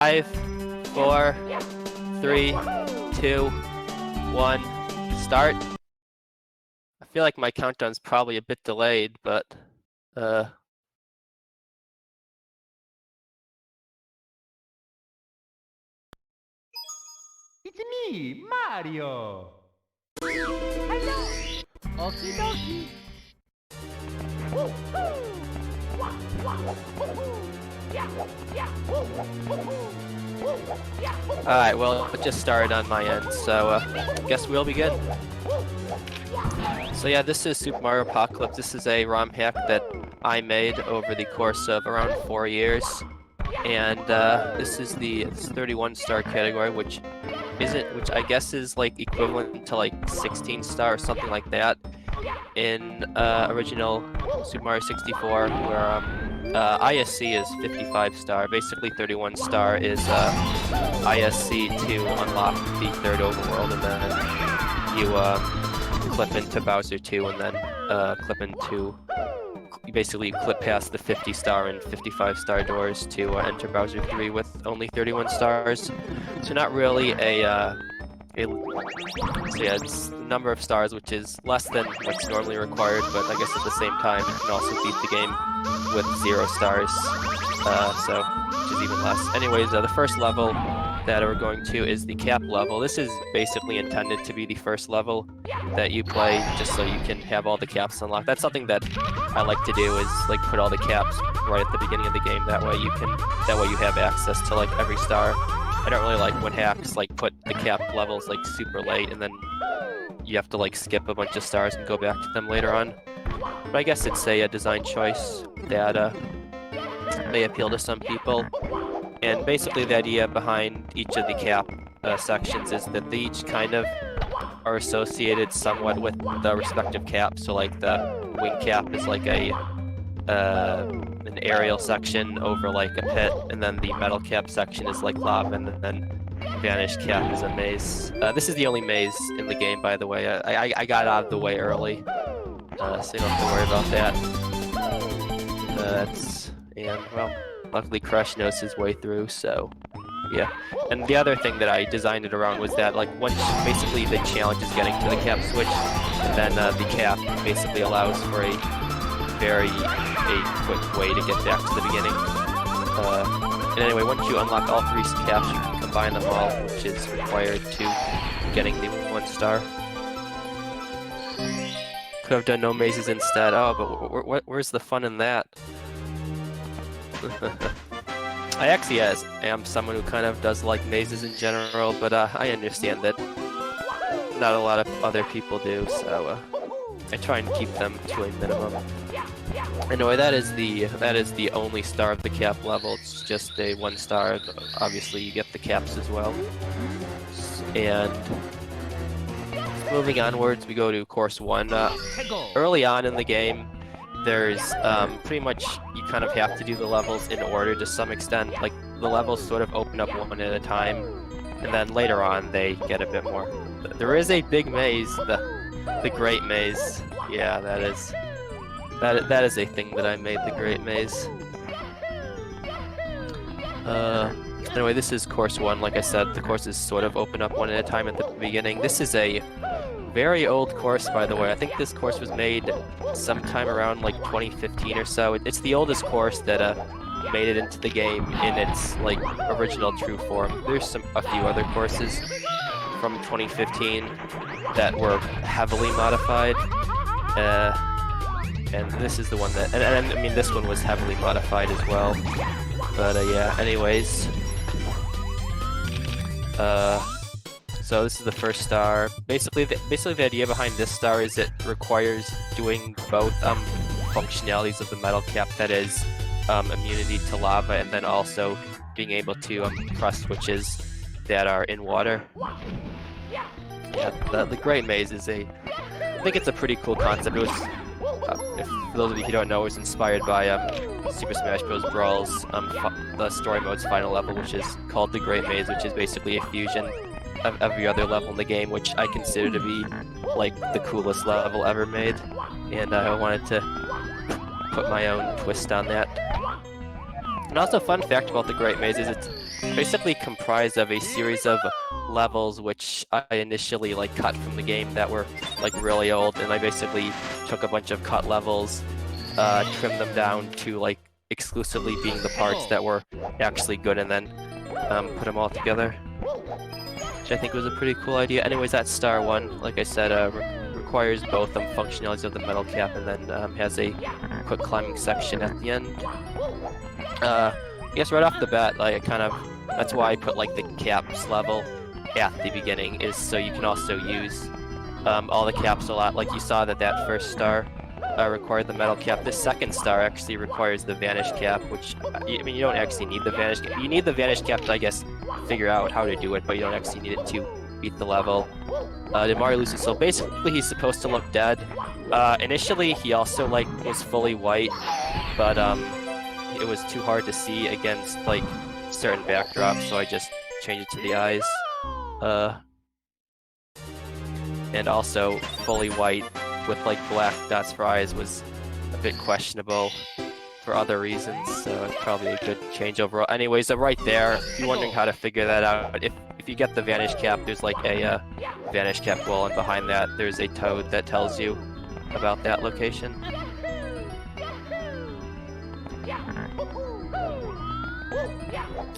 5, 4, 3, 2, 1, start. I feel like my countdown's probably a bit delayed, but It's me, Mario! Hello! Okie dokie! Alright, well, it just started on my end, so guess we'll begin. So yeah, this is Super Mario Apocalypse. This is a ROM hack that I made over the course of around 4 years. And this is the 31 star category, which I guess is like equivalent to like 16 star or something like that in original Super Mario 64, where ISC is 55 star. Basically 31 star is ISC to unlock the third overworld, and then you clip into Bowser 2 and then you basically clip past the 50 star and 55 star doors to enter Bowser 3 with only 31 stars. So not really so yeah, it's the number of stars, which is less than what's normally required, but I guess at the same time you can also beat the game with 0 stars, which is even less. Anyways, the first level that we're going to is the cap level. This is basically intended to be the first level that you play, just so you can have all the caps unlocked. That's something that I like to do, is like put all the caps right at the beginning of the game. That way you have access to like every star. I don't really like when hacks like put the cap levels like super late and then you have to like skip a bunch of stars and go back to them later on. But I guess it's a design choice that may appeal to some people. And basically the idea behind each of the cap sections is that they each kind of are associated somewhat with the respective cap. So like the wing cap is like an aerial section over like a pit, and then the metal cap section is like lava, and then vanished cap is a maze. This is the only maze in the game, by the way. I got out of the way early, so you don't have to worry about that. And well, luckily Crush knows his way through, so yeah. And the other thing that I designed it around was that like once basically the challenge is getting to the cap switch, and then the cap basically allows for a very quick way to get back to the beginning. And anyway, once you unlock all 3 caps, you can combine them all, which is required to getting the 1 star. Could have done no mazes instead. Oh, but where's the fun in that? I actually am someone who kind of does like mazes in general, but I understand that not a lot of other people do, so I try and keep them to a minimum. Anyway, that is the only star of the cap level. It's just a 1 star. Obviously, you get the caps as well. And moving onwards, we go to course 1. Early on in the game, there's pretty much you kind of have to do the levels in order to some extent. Like the levels sort of open up one at a time, and then later on they get a bit more. There is a big maze, the Great Maze. Yeah, that is a thing that I made, the Great Maze. Anyway, this is course 1. Like I said, the courses sort of open up one at a time at the beginning. This is a very old course, by the way. I think this course was made sometime around like 2015 or so. It's the oldest course that made it into the game in its like original true form. There's a few other courses from 2015 that were heavily modified. And this is the one that, and I mean this one was heavily modified as well. But yeah, anyways. So this is the first star. Basically the idea behind this star is it requires doing both functionalities of the metal cap, that is immunity to lava, and then also being able to press switches that are in water. Yeah, the Great Maze is I think it's a pretty cool concept. It was, for those of you who don't know, it was inspired by Super Smash Bros. Brawl's the story mode's final level, which is called the Great Maze, which is basically a fusion of every other level in the game, which I consider to be like the coolest level ever made, and I wanted to put my own twist on that. And also, fun fact about the Great Maze is basically comprised of a series of levels which I initially like cut from the game that were like really old, and I basically took a bunch of cut levels, trimmed them down to like exclusively being the parts that were actually good, and then put them all together, which I think was a pretty cool idea. Anyways, that Star 1, like I said, requires both functionalities of the metal cap, and then has a quick climbing section at the end. I guess right off the bat, like that's why I put like the caps level at the beginning, is so you can also use all the caps a lot. Like you saw that first star required the metal cap. This second star actually requires the vanish cap, which I mean, you don't actually need the vanish cap. You need the vanish cap to, I guess, figure out how to do it, but you don't actually need it to beat the level. Did Mario lose his soul? Basically, he's supposed to look dead. Initially, he also like was fully white, but it was too hard to see against like certain backdrops, so I just changed it to the eyes. And also fully white with like black dots for eyes was a bit questionable for other reasons, so it's probably a good change overall. Anyways, right there, if you're wondering how to figure that out, if you get the vanish cap, there's like a vanish cap wall, and behind that there's a toad that tells you about that location.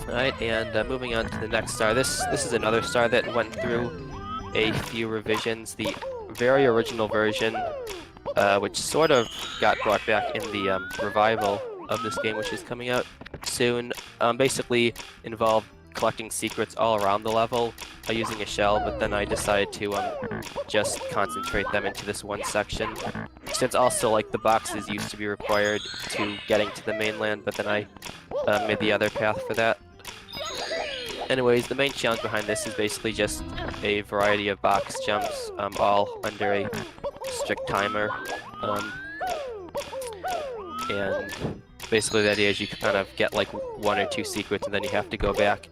Alright, and moving on to the next star. This is another star that went through a few revisions. The very original version, which sort of got brought back in the revival of this game, which is coming out soon, basically involved collecting secrets all around the level using a shell, but then I decided to just concentrate them into this one section, since also like the boxes used to be required to getting to the mainland, but then I made the other path for that. Anyways, the main challenge behind this is basically just a variety of box jumps, all under a strict timer, and basically the idea is you kind of get like 1 or 2 secrets, and then you have to go back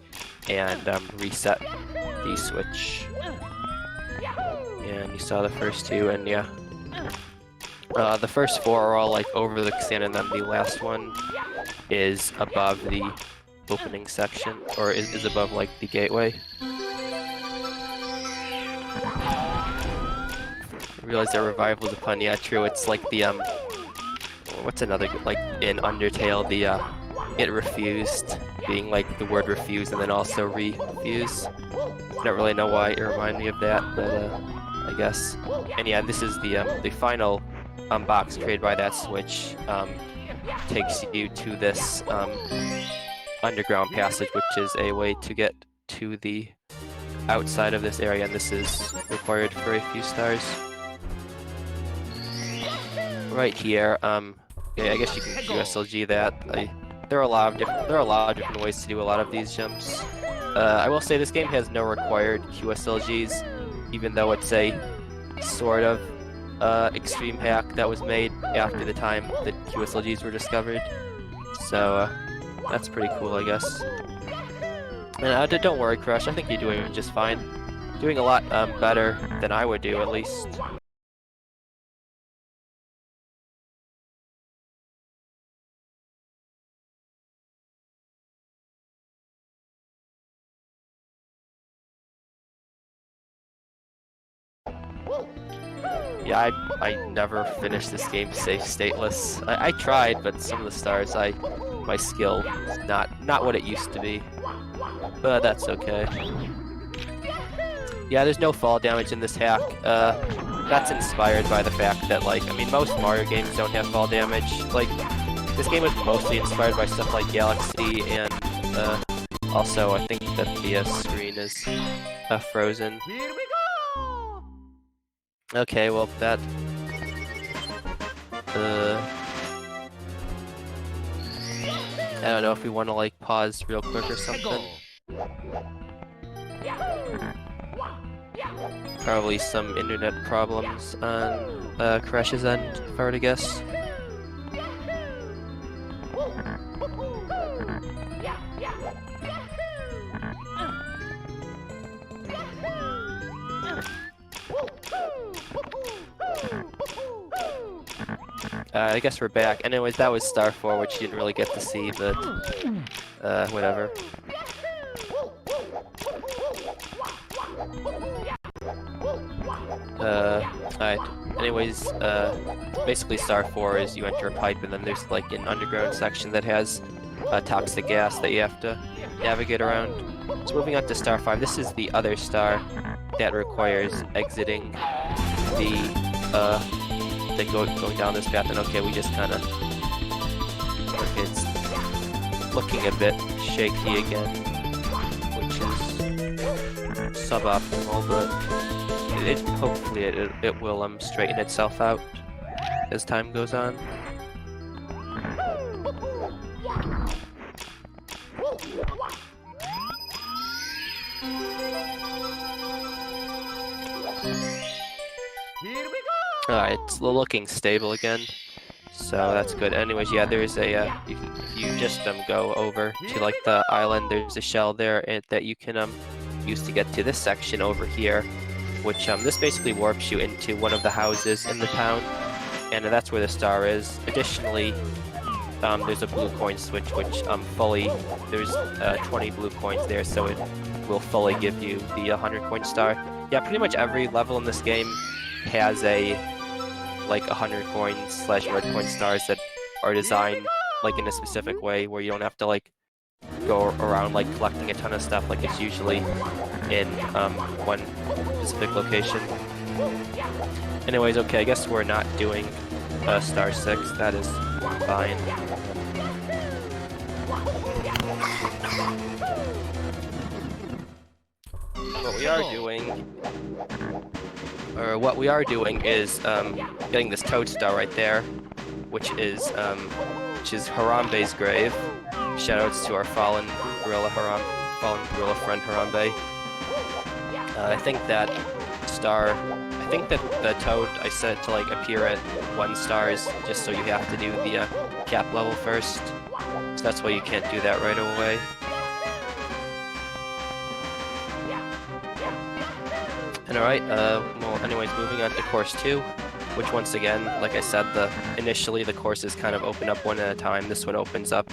and reset the switch. And you saw the first 2, and yeah. The first 4 are all like over the sand, and then the last one is above the opening section, or is above like the gateway. I realize that revival is a pun. Yeah, true. It's like the what's another good, like in Undertale, the it refused, being like the word refuse and then also refuse. I don't really know why it reminded me of that, but I guess. And yeah, this is the final box created by that switch. Takes you to this underground passage, which is a way to get to the outside of this area, and this is required for a few stars. Right here, yeah, I guess you can QSLG that. There are a lot of different ways to do a lot of these jumps. I will say this game has no required QSLGs, even though it's a sort of extreme hack that was made after the time that QSLGs were discovered. So that's pretty cool, I guess. And don't worry, Crush, I think you're doing just fine. Doing a lot better than I would do, at least. Yeah, I never finished this game safe stateless. I tried, but some of the stars, my skill is not what it used to be. But that's okay. Yeah, there's no fall damage in this hack. That's inspired by the fact that, like, I mean, most Mario games don't have fall damage. Like, this game was mostly inspired by stuff like Galaxy, and also I think that the screen is frozen. Here we go! Okay, well, that... I don't know if we want to, like, pause real quick or something. Probably some internet problems on Crash's end, if I were to guess. I guess we're back. Anyways, that was Star 4, which you didn't really get to see, but whatever. anyways, basically Star 4 is you enter a pipe and then there's like an underground section that has toxic gas that you have to navigate around. So moving on to Star 5, this is the other star that requires exiting the then going down this path. And okay, we just kind of, okay, it's looking a bit shaky again, which is suboptimal, but hopefully it will straighten itself out as time goes on. Here we go! Alright, it's looking stable again, so that's good. Anyways, yeah, there's a, if you just go over to like the island, there's a shell there that you can use to get to this section over here, which this basically warps you into one of the houses in the town, and that's where the star is. Additionally, there's a blue coin switch, which there's 20 blue coins there, so it will fully give you the 100 coin star. Yeah, pretty much every level in this game has a like 100 coins / red coin stars that are designed like in a specific way where you don't have to like go around like collecting a ton of stuff like it's usually in one specific location. Anyways, okay, I guess we're not doing star 6. That is fine. What we are doing is getting this toad star right there, which is Harambe's grave. Shoutouts to our fallen gorilla friend Harambe. I think that the toad I said to like appear at 1 stars just so you have to do the cap level first. So that's why you can't do that right away. And alright, well, anyways, moving on to course 2, which once again, like I said, initially the courses kind of open up one at a time. This one opens up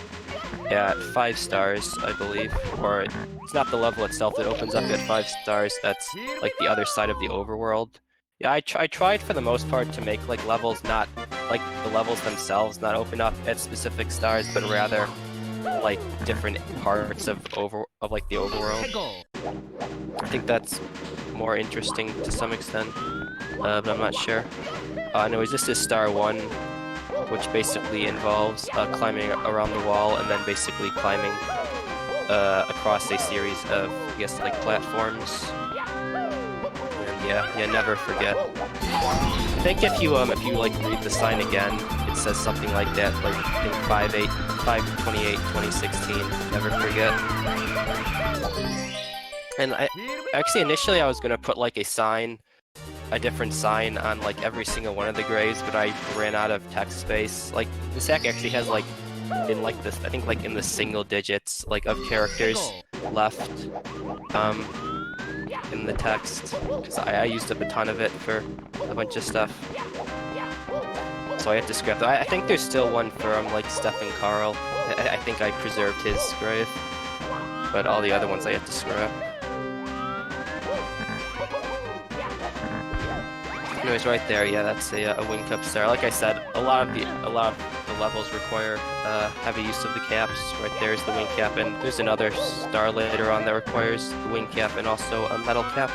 at 5 stars, I believe, or it's not the level itself that opens up at 5 stars, that's like the other side of the overworld. Yeah, I tried for the most part to make like levels not, like the levels themselves not open up at specific stars, but rather like different parts of like the overworld. I think that's more interesting to some extent, but I'm not sure. Anyways, this is Star 1, which basically involves climbing around the wall and then basically climbing across a series of, I guess, like platforms. And yeah, never forget. I think if you like read the sign again, it says something like that, like I think 5/28/2016. Never forget. And actually initially I was gonna put like a different sign on like every single one of the graves, but I ran out of text space. Like this hack actually has like in like this, I think like in the single digits like of characters left in the text, because I used up a ton of it for a bunch of stuff. So I had to scrap that. I think there's still one from like Stefan Carl. I think I preserved his grave, but all the other ones I had to scrap. Anyways, right there, yeah, that's a wing cup star. Like I said, a lot of the levels require heavy use of the caps. Right there's the wing cap, and there's another star later on that requires the wing cap and also a metal cap.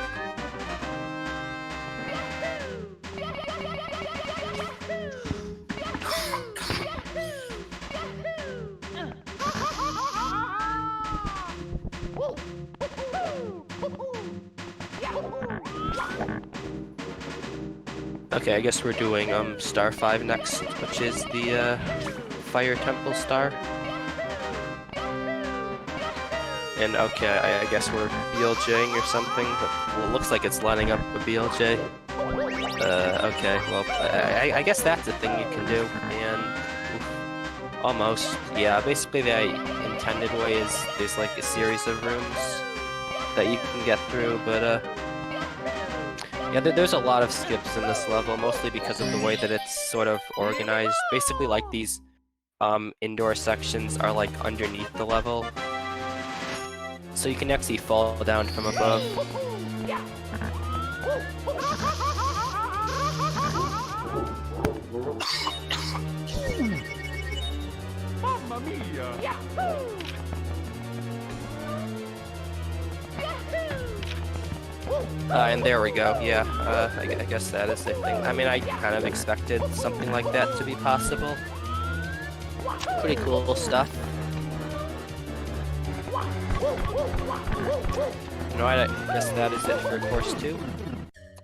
Okay, I guess we're doing Star 5 next, which is the Fire Temple Star. And okay, I guess we're BLJing or something, but well, it looks like it's lining up a BLJ. Okay, well, I guess that's a thing you can do, and almost. Yeah, basically the intended way is there's like a series of rooms that you can get through, but yeah, there's a lot of skips in this level, mostly because of the way that it's sort of organized. Basically, like, these indoor sections are, like, underneath the level. So you can actually fall down from above. Mamma mia! And there we go, yeah, I guess that is the thing. I mean, I kind of expected something like that to be possible. Pretty cool stuff. Alright, I guess that is it for course 2.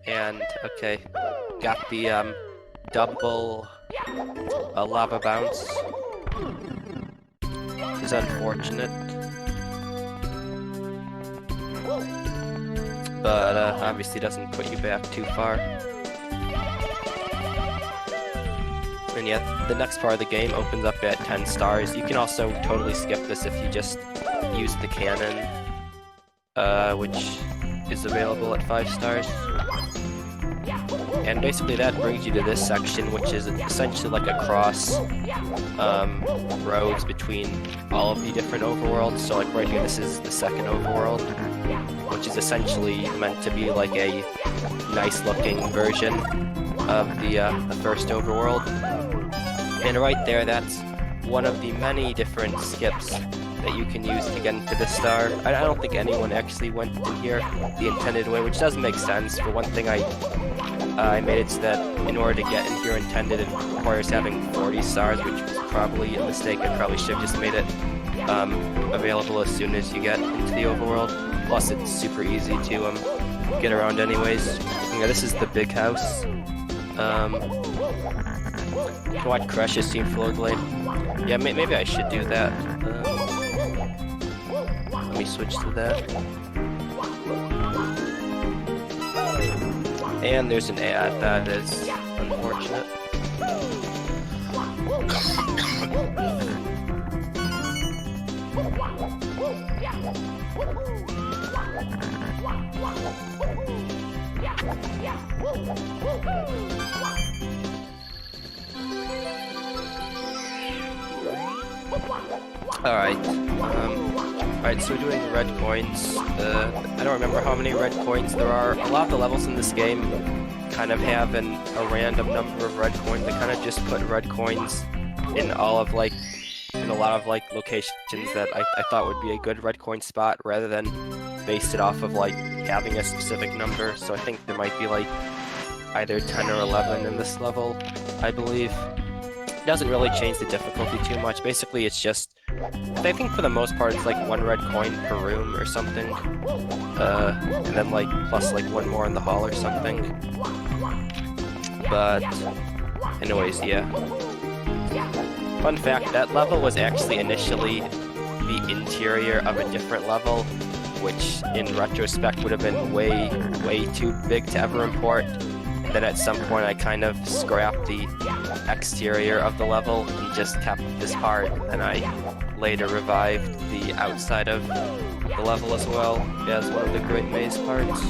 And, okay, got the, double lava bounce. Which is unfortunate. But obviously doesn't put you back too far. And yeah, the next part of the game opens up at 10 stars. You can also totally skip this if you just use the cannon, which is available at 5 stars. And basically that brings you to this section, which is essentially like a cross roads between all of the different overworlds. So like right here, this is the second overworld, which is essentially meant to be like a nice looking version of the first overworld. And right there, that's one of the many different skips that you can use to get into the star. I don't think anyone actually went in here the intended way, which doesn't make sense. For one thing, I made it so that in order to get in here intended, it requires having 40 stars, which was probably a mistake. I probably should have just made it available as soon as you get into the overworld. Plus, it's super easy to get around anyways. Yeah, this is the big house. What crushes seem floor glade? Yeah, maybe I should do that. Let me switch to that. And there's an ad. That is unfortunate. Alright, so we're doing red coins. I don't remember how many red coins there are. A lot of the levels in this game kind of have a random number of red coins. They kind of just put red coins in a lot of locations that I thought would be a good red coin spot, rather than base it off of like having a specific number. So I think there might be like either 10 or 11 in this level, I believe. It doesn't really change the difficulty too much. Basically, it's just, I think for the most part, it's like 1 red coin per room or something. And then like plus like 1 more in the hall or something. But anyways, yeah. Fun fact, that level was actually initially the interior of a different level, which in retrospect would have been way too big to ever import. Then at some point I kind of scrapped the exterior of the level and just kept this part, and I later revived the outside of the level as well as one of the Great Maze parts.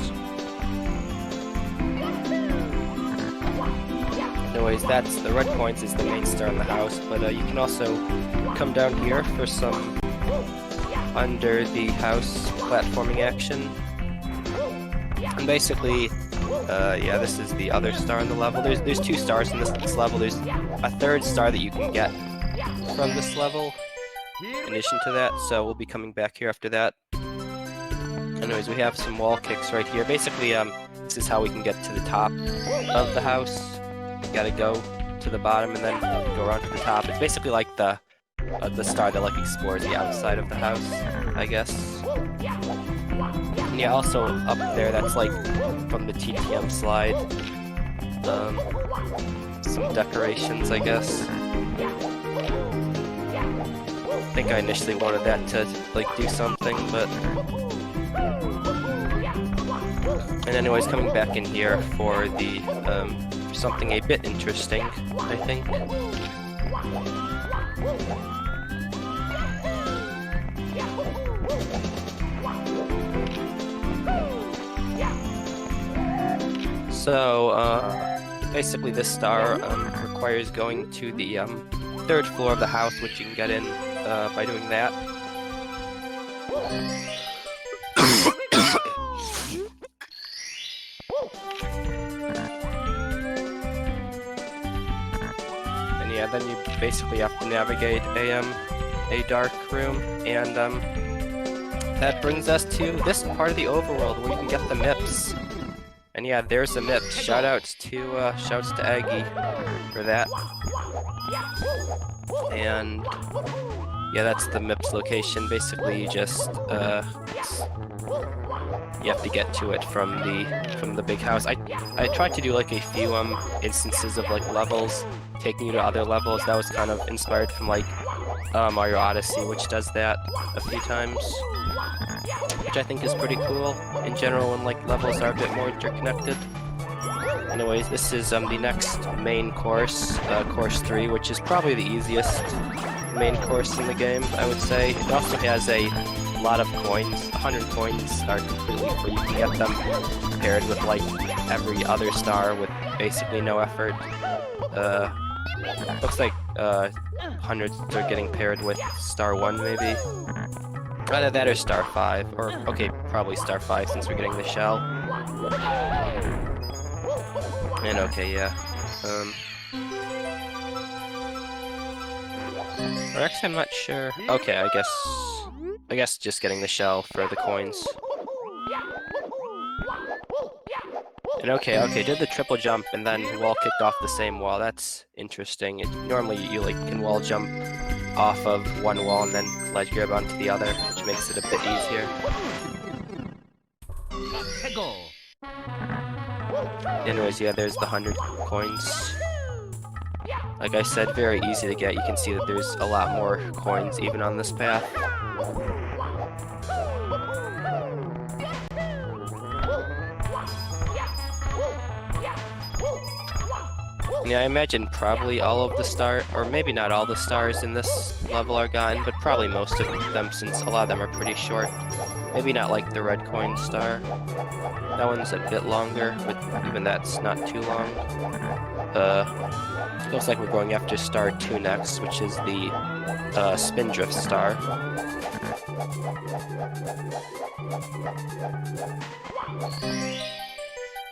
Anyways, that's the red coins is the main star in the house, but you can also come down here for some under the house platforming action. And basically, yeah, this is the other star in the level. There's 2 stars in this level. There's a 3rd star that you can get from this level in addition to that, so we'll be coming back here after that. Anyways, we have some wall kicks right here. Basically, this is how we can get to the top of the house. You gotta go to the bottom and then go around to the top. It's basically like the star that like explores the outside of the house, I guess. And yeah, also up there, that's like from the TTM slide. Some decorations, I guess. I think I initially wanted that to like do something, but... And anyways, coming back in here for the for something a bit interesting, I think. So, basically this star requires going to the 3rd floor of the house, which you can get in by doing that. then you basically have to navigate a dark room, and that brings us to this part of the overworld where you can get the MIPs. And yeah, there's the MIPs. Shoutouts to Aggie for that. And yeah, that's the MIPS location. Basically, you just you have to get to it from the big house. I tried to do like a few instances of like levels taking you to other levels. That was kind of inspired from like Mario Odyssey, which does that a few times, which I think is pretty cool in general when like levels are a bit more interconnected. Anyways, this is the next main course, course 3, which is probably the easiest main course in the game, I would say. It also has a lot of coins. 100 coins are completely free. You can get them paired with like every other star with basically no effort. Looks like hundreds are getting paired with star 1 maybe. Either that or star 5, or okay, probably star 5 since we're getting the shell. And okay, yeah. Or actually, I'm not sure. Okay, I guess just getting the shell for the coins. And okay, did the triple jump and then wall kicked off the same wall. That's interesting. Normally you like can wall jump off of one wall and then ledge grab onto the other, which makes it a bit easier. Anyways, yeah, there's the 100 coins. Like I said, very easy to get. You can see that there's a lot more coins even on this path. Yeah, I imagine probably all of the stars, or maybe not all the stars in this level are gone, but probably most of them since a lot of them are pretty short. Maybe not like the red coin star. That one's a bit longer, but even that's not too long. Looks like we're going after star 2 next, which is the Spindrift star.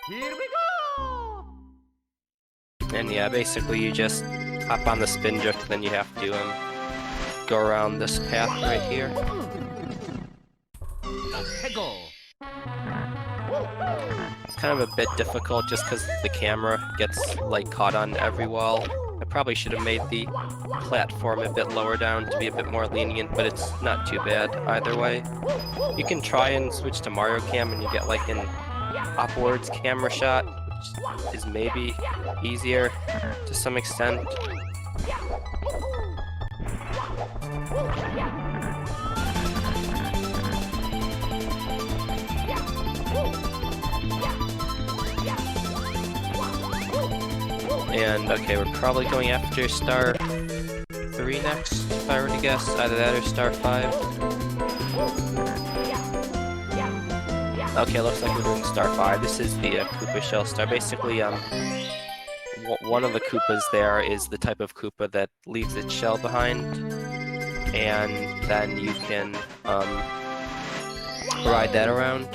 Here we go! And yeah, basically you just hop on the Spindrift, then you have to go around this path right here. It's kind of a bit difficult just because the camera gets like caught on every wall. I probably should have made the platform a bit lower down to be a bit more lenient, but it's not too bad either way. You can try and switch to Mario Cam and you get like an upwards camera shot, which is maybe easier to some extent. And okay, we're probably going after star 3 next, if I were to guess. Either that or star 5. Okay, looks like we're doing star 5. This is the Koopa Shell star. Basically, one of the Koopas there is the type of Koopa that leaves its shell behind. And then you can ride that around.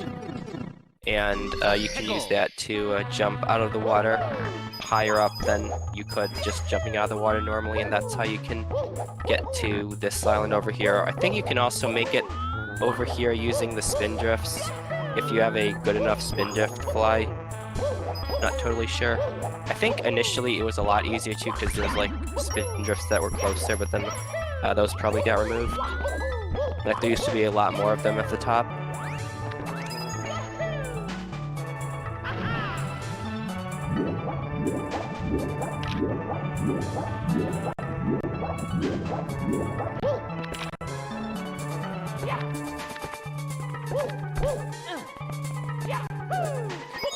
And you can use that to jump out of the water higher up than you could just jumping out of the water normally, and that's how you can get to this island over here. I think you can also make it over here using the Spindrifts, if you have a good enough Spindrift fly. Not totally sure. I think initially it was a lot easier too because there was like Spindrifts that were closer, but then those probably got removed. Like there used to be a lot more of them at the top.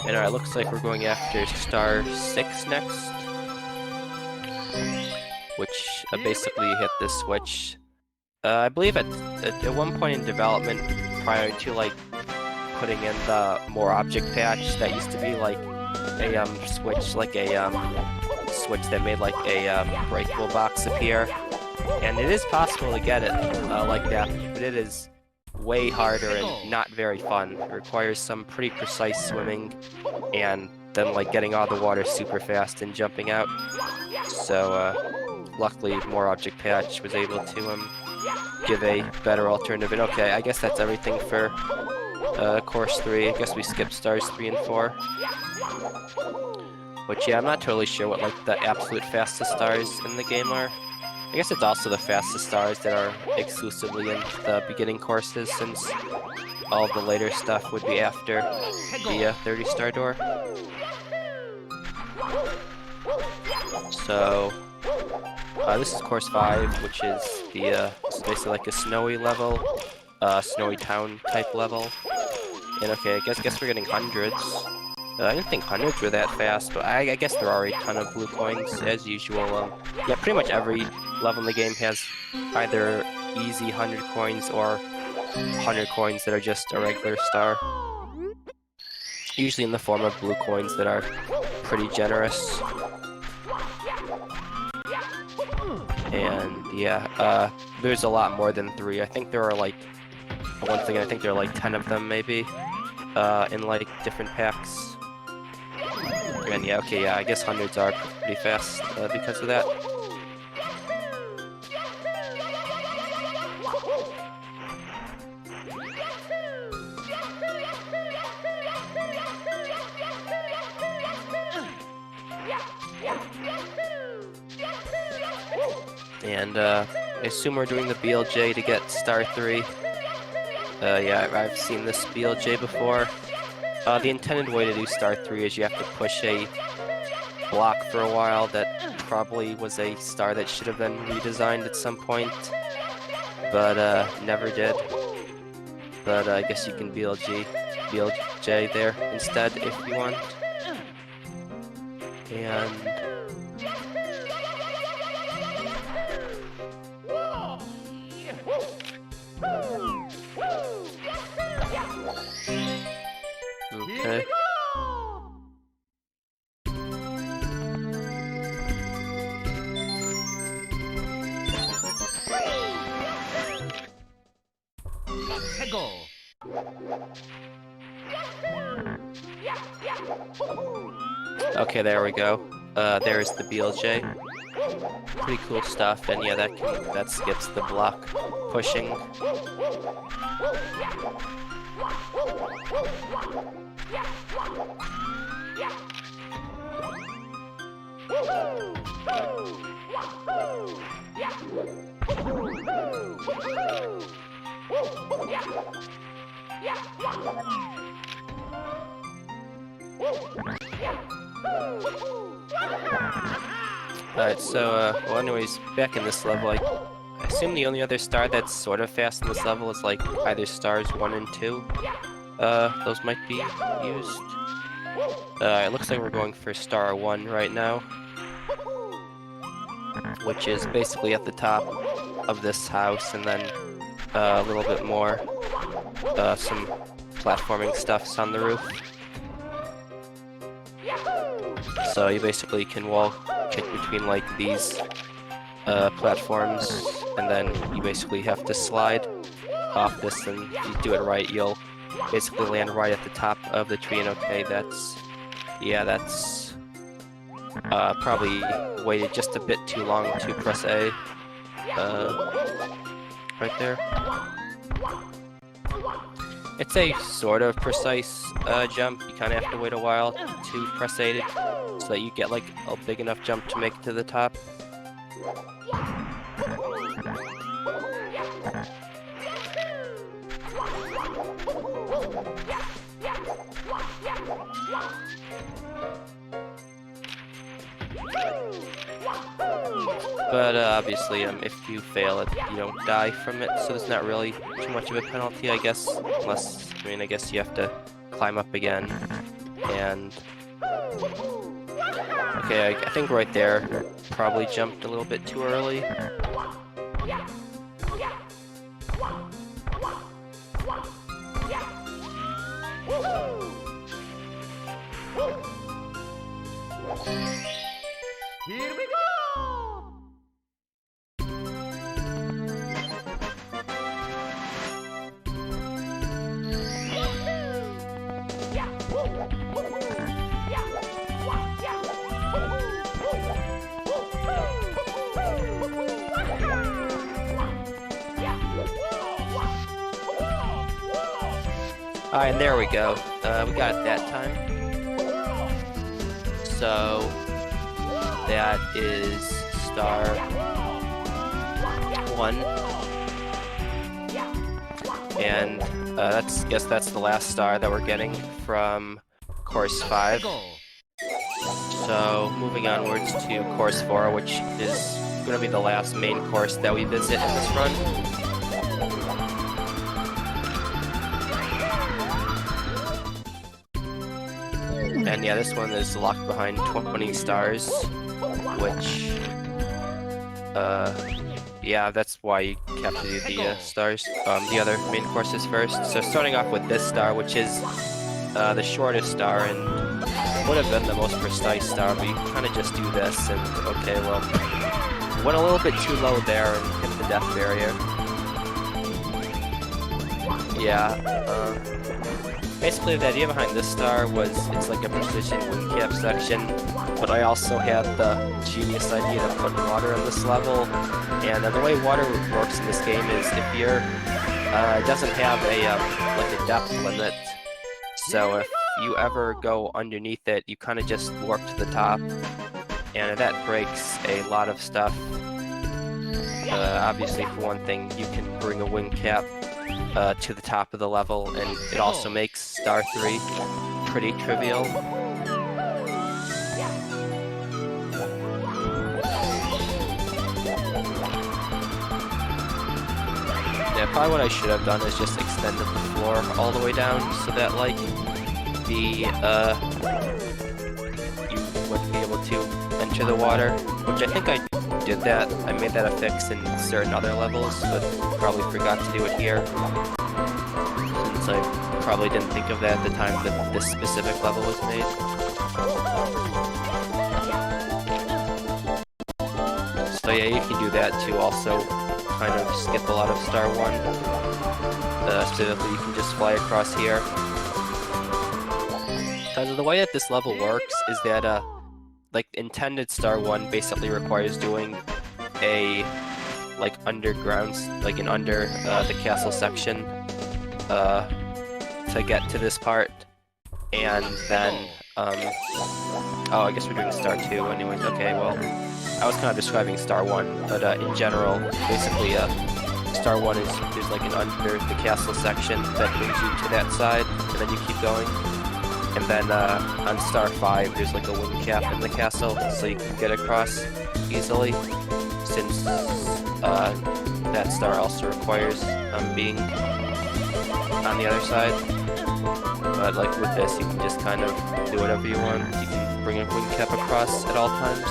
And alright, looks like we're going after star 6 next, which basically you hit this switch. I believe at one point in development, prior to like putting in the more object patch, that used to be like a switch, like a switch that made like a breakable box appear, and it is possible to get it like that, but it is way harder and not very fun. It requires some pretty precise swimming and then like getting out of the water super fast and jumping out. So luckily, More Object Patch was able to give a better alternative. And okay, I guess that's everything for Course 3. I guess we skipped Stars 3 and 4. Which, yeah, I'm not totally sure what, like, the absolute fastest stars in the game are. I guess it's also the fastest stars that are exclusively in the beginning courses, since all of the later stuff would be after the 30-star door. So, this is Course 5, which is the, this is basically like a snowy level, snowy town type level. And okay, I guess we're getting hundreds. I didn't think hundreds were that fast, but I guess there are a ton of blue coins, as usual. Yeah, pretty much every level in the game has either easy 100 coins or 100 coins that are just a regular star. Usually in the form of blue coins that are pretty generous. And yeah, there's a lot more than 3. I think there are like, once again, I think there are like 10 of them maybe, in like different packs. And yeah, okay, yeah, I guess hundreds are pretty fast because of that. And I assume we're doing the BLJ to get Star 3. Yeah, I've seen this BLJ before. The intended way to do Star 3 is you have to push a block for a while that probably was a star that should have been redesigned at some point, but never did. But I guess you can BLJ there instead if you want. And okay. Go. Okay, there we go. There's the BLJ. Pretty cool stuff, and yeah, that skips the block pushing. Alright, so, well anyways, back in this level, I assume the only other star that's sort of fast in this level is like either stars 1 and 2. Those might be used. It looks like we're going for star 1 right now, which is basically at the top of this house, and then a little bit more, some platforming stuff's on the roof. So you basically can walk between like these platforms, and then you basically have to slide off this, and if you do it right, you'll basically land right at the top of the tree. And okay, that's probably waited just a bit too long to press A. Right there. It's a sort of precise jump. You kind of have to wait a while to press A so that you get like a big enough jump to make it to the top. But obviously, if you fail it, you don't die from it, so there's not really too much of a penalty, I guess. Unless, I mean, I guess you have to climb up again. And okay, I think right there probably jumped a little bit too early. Here we go. Alright, and there we go. We got it that time. So that is star 1. And guess that's the last star that we're getting from course 5. So moving onwards to course 4, which is going to be the last main course that we visit in this run. And yeah, this one is locked behind 20 stars, which, yeah, that's why you have to do the stars, the other main courses first. So starting off with this star, which is the shortest star and would have been the most precise star, but you kind of just do this and, okay, well, went a little bit too low there and hit the death barrier. Yeah, basically the idea behind this star was it's like a precision wing cap section, but I also had the genius idea to put water in this level, and the way water works in this game is if you're, it doesn't have a, like a depth limit, so if you ever go underneath it, you kind of just warp to the top, and that breaks a lot of stuff. Obviously, for one thing, you can bring a wing cap to the top of the level, and it also makes Star 3 pretty trivial. Yeah, probably what I should have done is just extended the floor all the way down so that, like, you wouldn't be able to enter the water, which I think I did that. I made that a fix in certain other levels, but probably forgot to do it here, since I probably didn't think of that at the time that this specific level was made. So yeah, you can do that to also kind of skip a lot of Star 1. Specifically, you can just fly across here. Because the way that this level works is that, like, intended Star 1 basically requires doing a, like, underground, like, an under the castle section, to get to this part, and then, oh, I guess we're doing Star 2 anyways. Okay, well, I was kind of describing Star 1, but, in general, basically, Star 1 is, there's, like, an under the castle section that brings you to that side, and then you keep going. And then on Star 5, there's like a wing cap in the castle, so you can get across easily, since that star also requires being on the other side. But like with this, you can just kind of do whatever you want. You can bring a wing cap across at all times.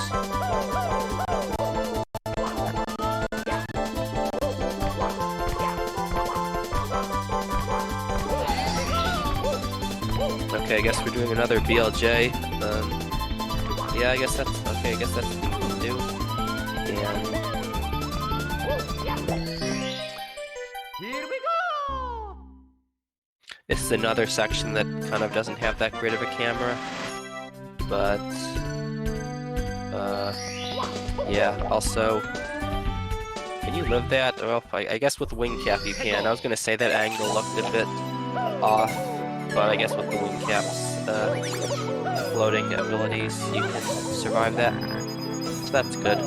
Okay, I guess we're doing another BLJ. Yeah, I guess that's okay. I guess that's what we can do. And Here we go! this is another section that kind of doesn't have that great of a camera, but yeah. Also, can you live that? Well, I guess with wing cap you can. I was gonna say that angle looked a bit off. But I guess with the wing cap's floating abilities, you can survive that. So that's good.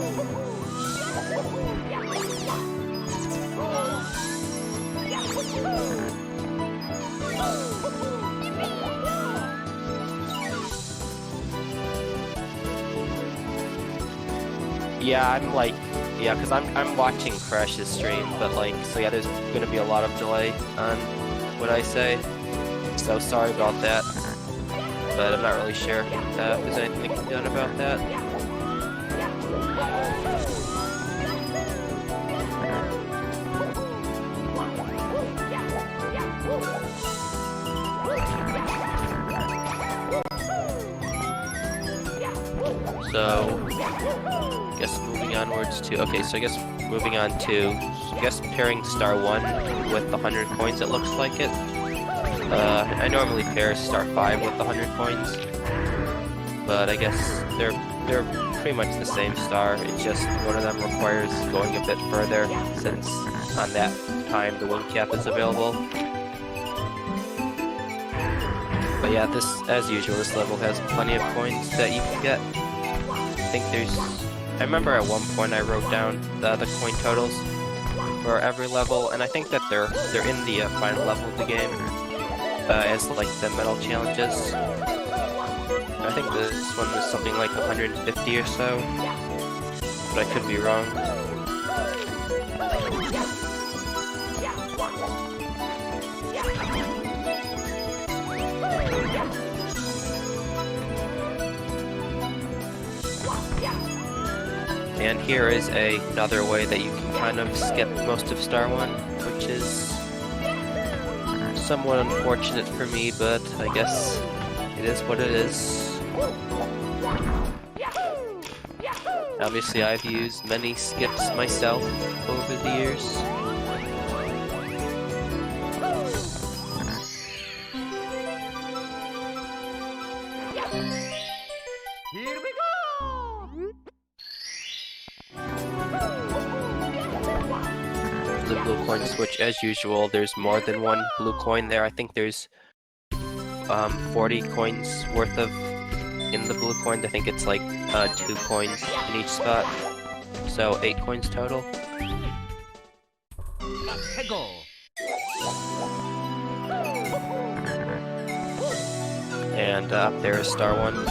Yeah, I'm like, yeah, because I'm watching Crash's stream, but like, so yeah, there's gonna be a lot of delay on what I say. So sorry about that, but I'm not really sure if there's anything that can be done about that. So, I guess moving onwards to, okay, so I guess moving on to, I guess pairing Star 1 with the 100 coins, it looks like it. I normally pair Star 5 with the 100 coins, but I guess they're pretty much the same star. It's just one of them requires going a bit further, since on that time the wing cap is available. Yeah, this, as usual, this level has plenty of coins that you can get. I think there's... I remember at one point I wrote down the coin totals for every level, and I think that they're in the final level of the game, as like the medal challenges. I think this one was something like 150 or so, but I could be wrong. And here is another way that you can kind of skip most of Star 1, which is somewhat unfortunate for me, but I guess it is what it is. Obviously, I've used many skips myself over the years. Here we go! The blue coin switch, as usual, there's more than one blue coin there. I think there's 40 coins worth of in the blue coin. I think it's like 2 coins in each spot, so 8 coins total. And up there is Star 1.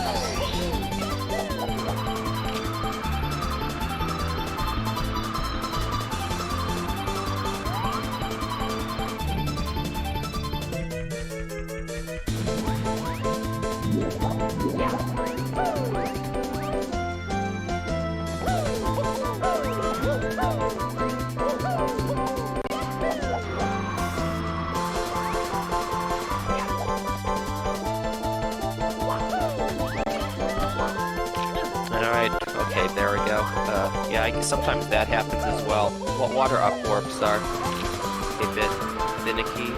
Alright, okay, there we go. Yeah, I guess sometimes that happens as well. Water up warps are a bit finicky.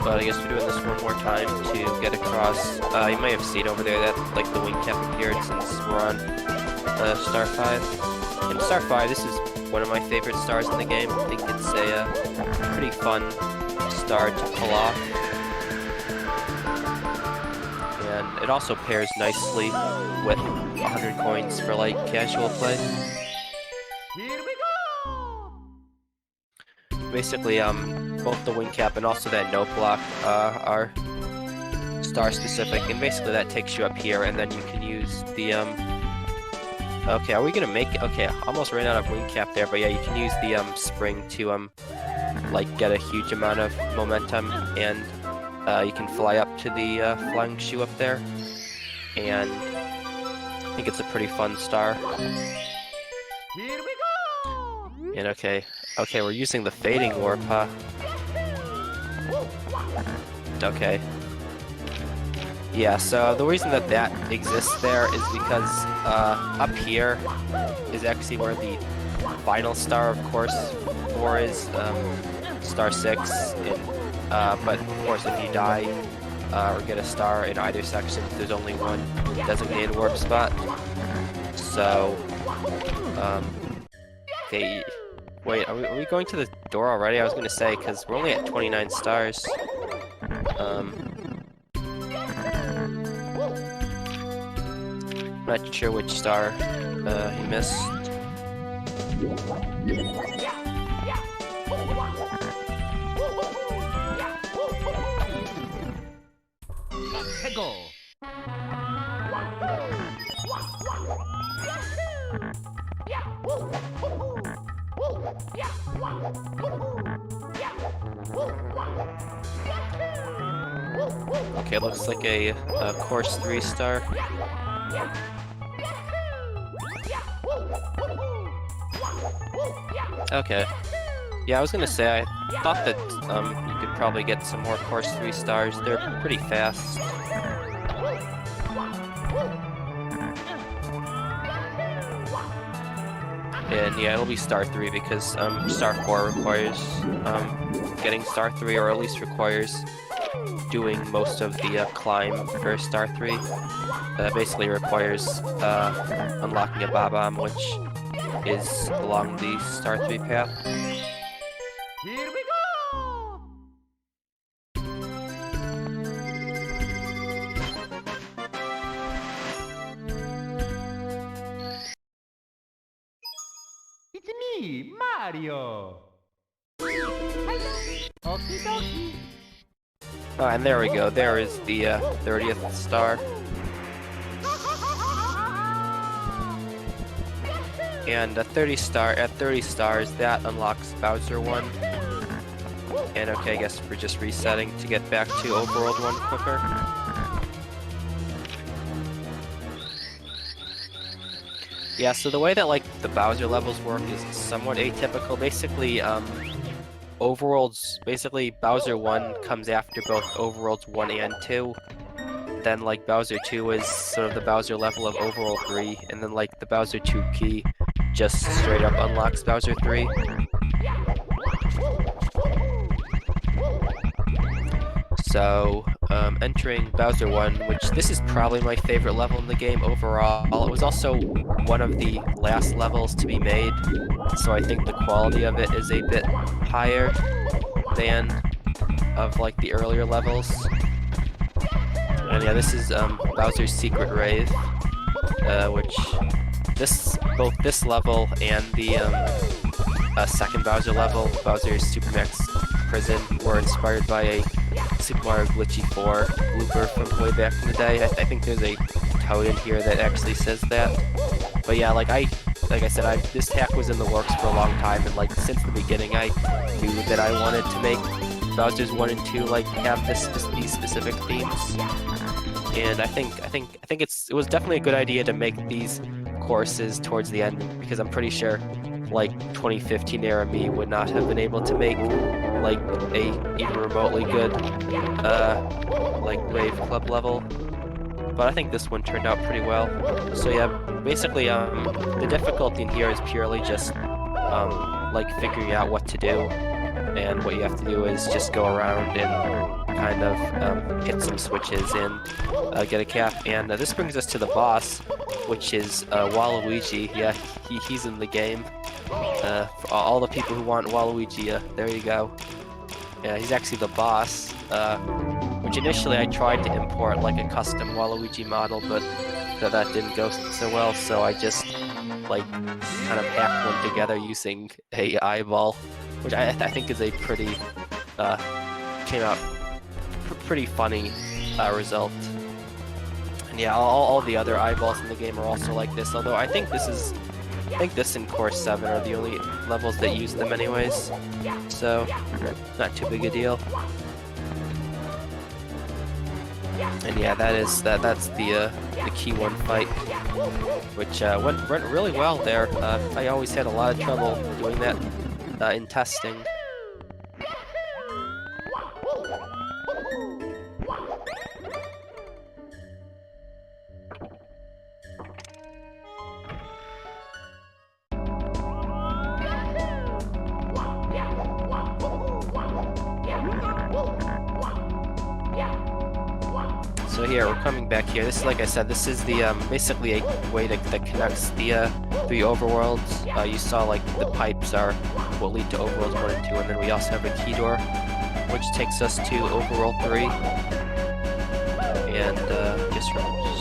But I guess we're doing this one more time to get across. You may have seen over there that like the wing cap appeared since we're on Star 5. In Star 5, this is one of my favorite stars in the game. I think it's a pretty fun star to pull off. And it also pairs nicely with 100 coins for like casual play. Here we go! Basically, both the wing cap and also that note block are star specific, and basically that takes you up here, and then you can use the okay, are we gonna make it? Okay, almost ran out of wing cap there, but yeah, you can use the spring to like get a huge amount of momentum, and you can fly up to the flying shoe up there, and I think it's a pretty fun star. Here we go! And okay, we're using the fading warp, huh? Okay. Yeah, so the reason that that exists there is because up here is actually where the final star of course 4 is, star 6, but of course if you die or get a star in either section, there's only one designated warp spot. So, okay, wait, are we going to the door already? I was gonna say, because we're only at 29 stars. Not sure which star he missed. Go! Okay, looks like a course 3 star. Okay. Yeah, I was gonna say, I thought that you could probably get some more course 3 stars. They're pretty fast. And yeah, it'll be star 3 because star 4 requires getting star 3, or at least requires doing most of the climb for star 3. Basically requires unlocking a Bob-omb, which is along the star 3 path. Here we go! me, Mario. Okie dokie. Oh, and there we go. There is the 30th star. And at 30 stars, that unlocks Bowser 1. And okay, I guess we're just resetting to get back to Overworld 1 quicker. Yeah, so the way that like the Bowser levels work is somewhat atypical. Basically, basically Bowser 1 comes after both Overworlds 1 and 2. Then like Bowser 2 is sort of the Bowser level of Overworld 3, and then like the Bowser 2 key just straight up unlocks Bowser 3. So, entering Bowser 1, which this is probably my favorite level in the game overall. It was also one of the last levels to be made, so I think the quality of it is a bit higher than of like the earlier levels. And yeah, this is Bowser's Secret Rave, which both this level and the second Bowser level, Bowser's Supermax Prison, were inspired by a Super Mario Glitchy 4 blooper from way back in the day. I think there's a code in here that actually says that. But yeah, like I said, this hack was in the works for a long time, and like since the beginning, I knew that I wanted to make Bowser's 1 and 2 like have these specific themes. And I think it was definitely a good idea to make these courses towards the end, because I'm pretty sure like 2015 era me would not have been able to make like a even remotely good like Rave Club level. But I think this one turned out pretty well. So yeah, basically the difficulty in here is purely just like figuring out what to do, and what you have to do is just go around and kind of hit some switches and get a cap. And this brings us to the boss, which is Waluigi. Yeah, he's in the game. For all the people who want Waluigi, there you go. Yeah, he's actually the boss, which initially I tried to import like a custom Waluigi model, but that didn't go so well, so I just like kind of hacked one together using a eyeball, which I think is a pretty came out pretty funny result. And yeah, all the other eyeballs in the game are also like this, although I think this and Course 7 are the only levels that use them anyways, so not too big a deal. And yeah, that's the key 1 fight, which went really well there. I always had a lot of trouble doing that in testing. So here, we're coming back here. This is, like I said, this is the basically a way that connects the three overworlds. You saw like the pipes are what lead to overworlds 1 and 2, and then we also have a key door, which takes us to overworld 3. And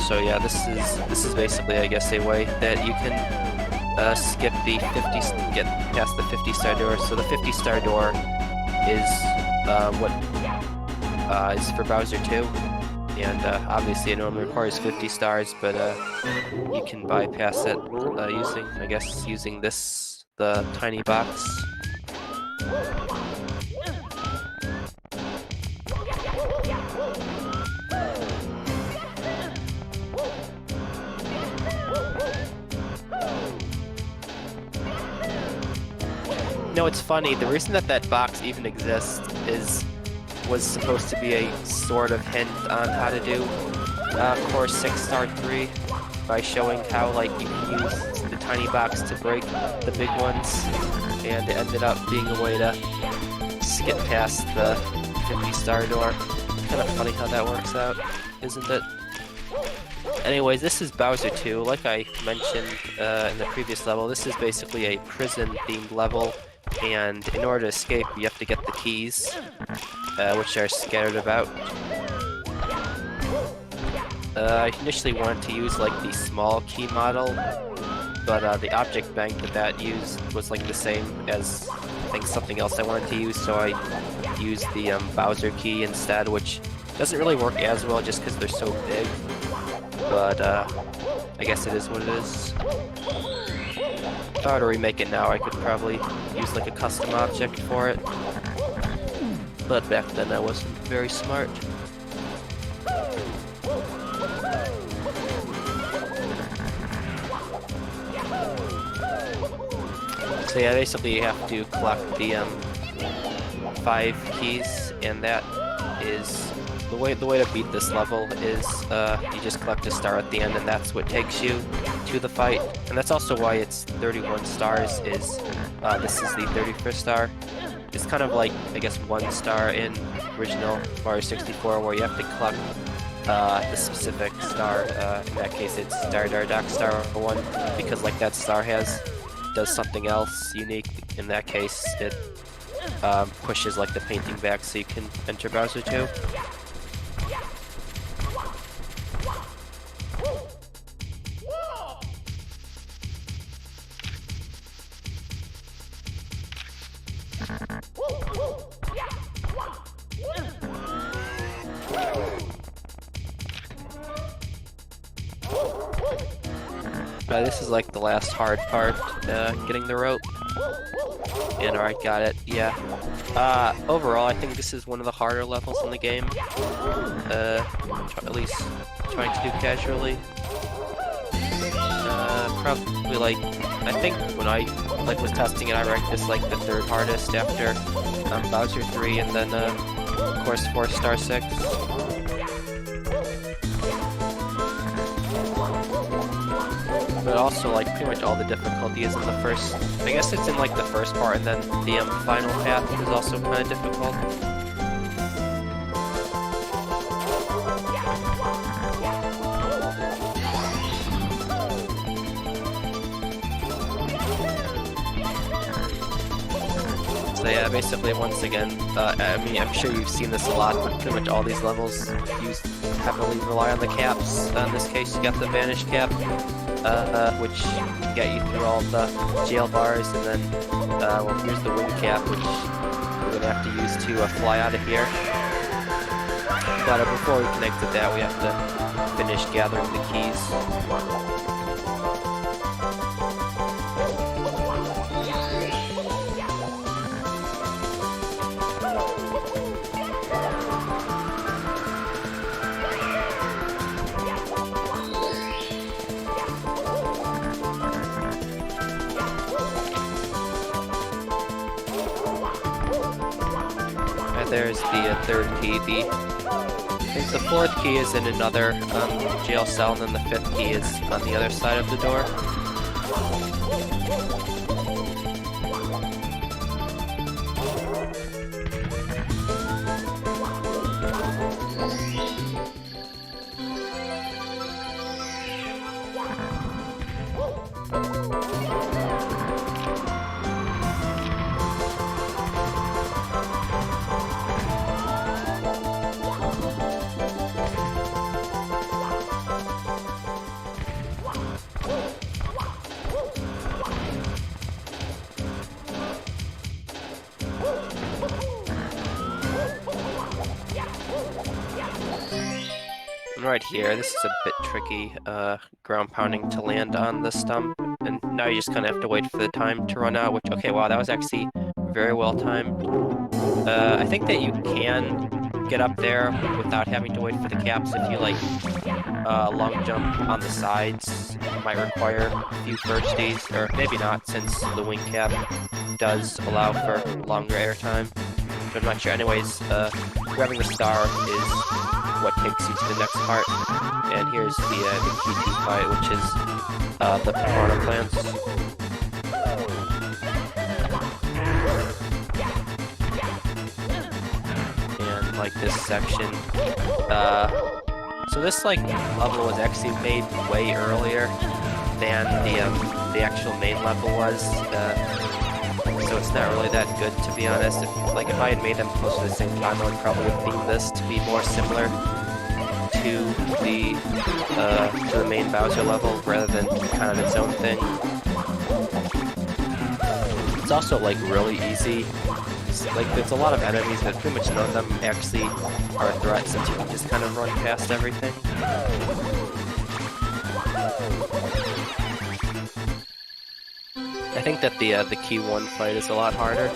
so yeah, this is basically, I guess, a way that you can skip the 50, get past the 50-star door. So the 50-star door is what is for Bowser 2. And obviously it normally requires 50 stars, but you can bypass it using the tiny box. No, it's funny, the reason that box even exists was supposed to be a sort of hint on how to do Course 6 Star 3 by showing how like you can use the tiny box to break the big ones, and it ended up being a way to skip past the 50-star door. Kind of funny how that works out, isn't it? Anyways, this is Bowser 2. Like I mentioned in the previous level, this is basically a prison-themed level, and in order to escape, you have to get the keys, which are scattered about. I initially wanted to use like the small key model, but the object bank that used was like the same as I think something else I wanted to use, so I used the Bowser key instead, which doesn't really work as well just because they're so big. But I guess it is what it is. If I were to remake it now, I could probably use like a custom object for it. But back then I wasn't very smart. So yeah, basically you have to collect the 5 keys, and that is the way to beat this level is you just collect a star at the end, and that's what takes you to the fight. And that's also why it's 31 stars. Is this is the 31st star. It's kind of like, I guess, 1 star in original Mario 64, where you have to collect the specific star. In that case, it's Dark Star 1, because like that star does something else unique. In that case, it pushes like the painting back so you can enter Bowser 2. This is like the last hard part, getting the rope. And alright, got it, yeah. Overall, I think this is one of the harder levels in the game. At least trying to do casually. Probably like, I think when I was testing it, I ranked this like the 3rd hardest after Bowser 3, and then of course 4 Star 6. But also, like, pretty much all the difficulty is in the first... I guess it's in, like, the first part, and then the final path is also kind of difficult. So yeah, basically, once again, I mean, I'm sure you've seen this a lot, but pretty much all these levels heavily rely on the caps. In this case, you got the Vanish Cap, which can get you through all the jail bars, and then, well, here's the Wind Cap, which we're gonna have to use to fly out of here. But before we can exit that, we have to finish gathering the keys. There's the 3rd key. I think the 4th key is in another jail cell, and then the 5th key is on the other side of the door. Right here, this is a bit tricky, ground pounding to land on the stump, and now you just kind of have to wait for the time to run out, which, okay, wow, that was actually very well timed. I think that you can get up there without having to wait for the caps if you, like, long jump on the sides. It might require a few firsties, or maybe not, since the wing cap does allow for longer airtime. But I'm not sure. Anyways, grabbing the star is what takes you to the next part. And here's the KT fight, which is the piranha plants. And like this section, so this like level was actually made way earlier than the actual main level was. So it's not really that good, to be honest. If I had made them close to the same time, I would probably have themed this to be more similar to the main Bowser level rather than kind of its own thing. It's also like really easy. Like there's a lot of enemies, but pretty much none of them actually are a threat since you can just kind of run past everything. I think that the key 1 fight is a lot harder.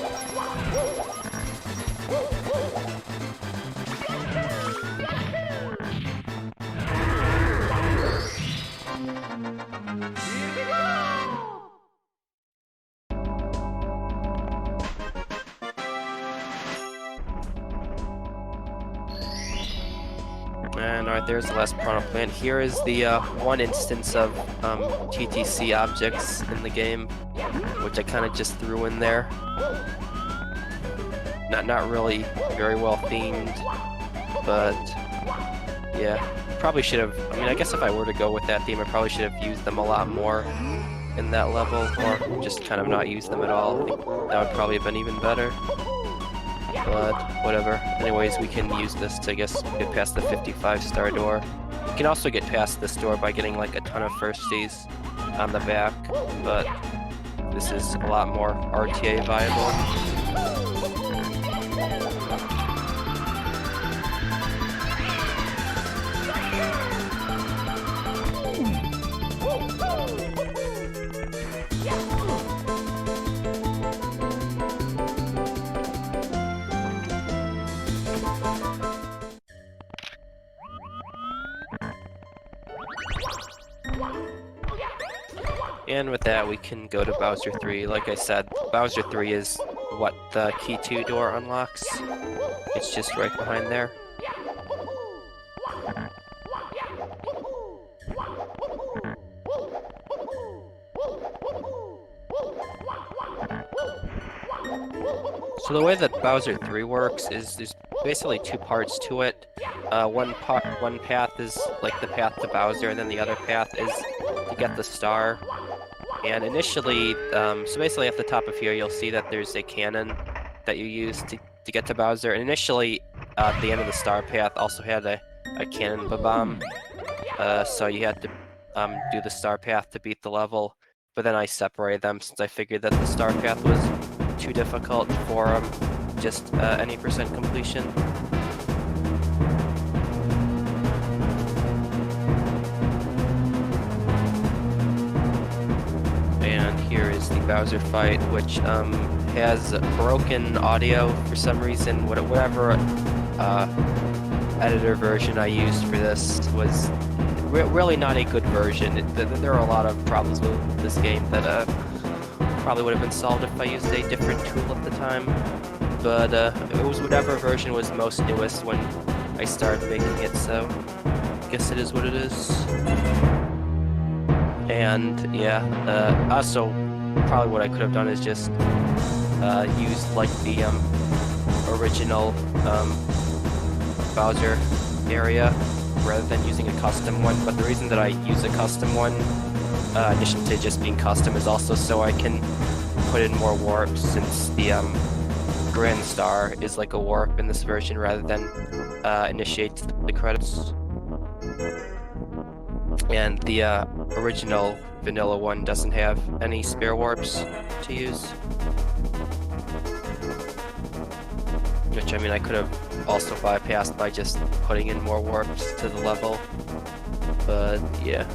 And alright, there's the last piranha plant. Here is the one instance of TTC objects in the game, which I kind of just threw in there. Not really very well themed, but yeah, probably should have. I mean, I guess if I were to go with that theme, I probably should have used them a lot more in that level, or just kind of not use them at all. I think that would probably have been even better. But whatever. Anyways, we can use this to, I guess, get past the 55-star door. You can also get past this door by getting like a ton of firsties on the back, but this is a lot more RTA viable. And with that, we can go to Bowser 3. Like I said, Bowser 3 is what the key 2 door unlocks. It's just right behind there. So the way that Bowser 3 works is there's basically 2 parts to it. One path is like the path to Bowser, and then the other path is to get the star. And initially, so basically at the top of here, you'll see that there's a cannon that you use to get to Bowser. And initially, the end of the star path also had a cannon bomb. So you had to do the star path to beat the level. But then I separated them since I figured that the star path was too difficult for just any % completion. And here is the Bowser fight, which has broken audio for some reason. Whatever editor version I used for this was really not a good version. There are a lot of problems with this game that probably would have been solved if I used a different tool at the time. But it was whatever version was most newest when I started making it, so I guess it is what it is. And yeah, also probably what I could have done is just used like the original Bowser area rather than using a custom one. But the reason that I use a custom one, in addition to just being custom, is also so I can put in more warps, since the Grand Star is like a warp in this version rather than initiate the credits. And the original vanilla one doesn't have any spare warps to use. Which, I mean, I could have also bypassed by just putting in more warps to the level. But, yeah.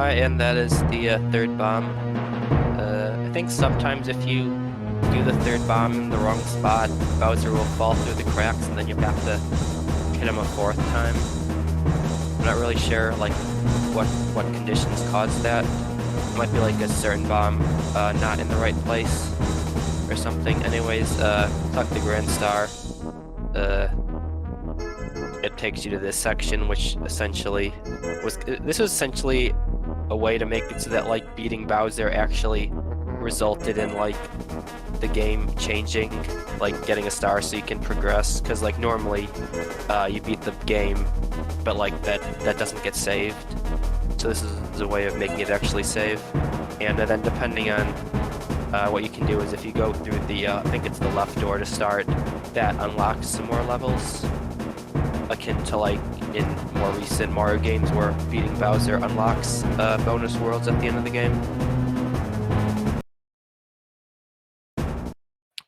And that is the third bomb. I think sometimes if you do the third bomb in the wrong spot, Bowser will fall through the cracks and then you'll have to hit him a 4th time. I'm not really sure like what conditions caused that, might be like a certain bomb not in the right place or something. Anyways, talk to Grand Star. It takes you to this section, which essentially this was essentially a way to make it so that like beating Bowser actually resulted in like the game changing, like getting a star so you can progress. Because like normally, you beat the game, but like that doesn't get saved. So this is a way of making it actually save. And then depending on what you can do is if you go through the, I think it's the left door to start, that unlocks some more levels. Akin to like in more recent Mario games where beating Bowser unlocks bonus worlds at the end of the game.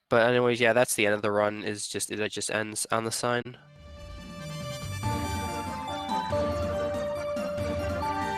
But anyways, yeah, that's the end of the run. It just ends on the sign.